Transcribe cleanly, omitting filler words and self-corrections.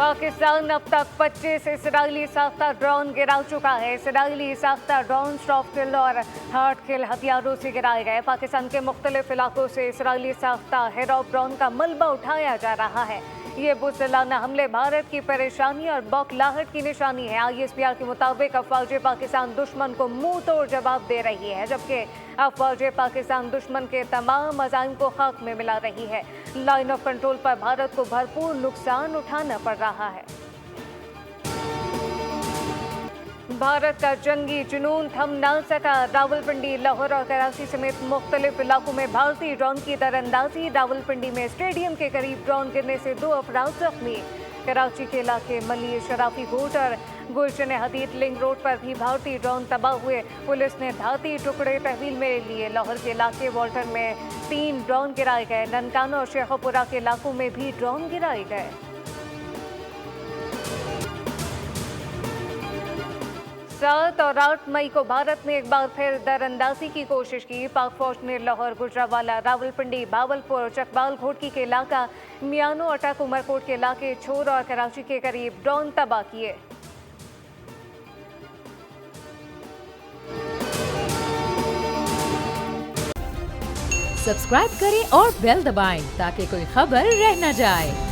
पाकिस्तान अब तक 25 Israeli साख्ता drone गिरा चुका है। इसराइली साख्ता ड्रोन सॉफ्ट किल और हार्ड किल हथियारों से गिराए गए। पाकिस्तान के मुख्तलिफ इलाकों से इसराइली साख्ता हेरॉप ड्रोन का मलबा उठाया जा रहा है। ये बुज़दिलाना हमले भारत की परेशानी और बौखलाहट की निशानी है। ISPR के मुताबिक अफवाज पाकिस्तान दुश्मन को मुंह तोड़ जवाब दे रही है, जबकि अफवाज पाकिस्तान दुश्मन के तमाम अज़ाइम को खाक में मिला रही है। लाइन ऑफ कंट्रोल पर भारत को भरपूर नुकसान उठाना पड़ रहा है। भारत का जंगी जुनून थम न सका। रावलपिंडी, लाहौर और कराची समेत मुख्तलिफ इलाकों में भारतीय ड्रोन की दरअंदाजी। रावलपिंडी में स्टेडियम के करीब ड्रोन गिरने से 2 अफराद जख्मी। कराची के इलाके मलिए शराफी कोट और गुलशन हदीद लिंक रोड पर भी भारतीय ड्रोन तबाह हुए। पुलिस ने धाती टुकड़े तहवील में लिए। लाहौर के इलाके वॉल्टन में 3 ड्रोन गिराए गए। ननकाना और शेखपुरा के इलाकों में भी ड्रोन गिराए गए। 7 और 8 मई को भारत ने एक बार फिर दरअंदाजी की कोशिश की। पाक फौज ने लाहौर, गुजरावाला, रावलपिंडी, भावलपुर, चकबाल, घोटकी के इलाका, मियानो, अटक, उमरकोट के इलाके, छोर और कराची के करीब ड्रोन तबाह किए। सब्सक्राइब करें और बेल दबाएं ताकि कोई खबर रह न जाए।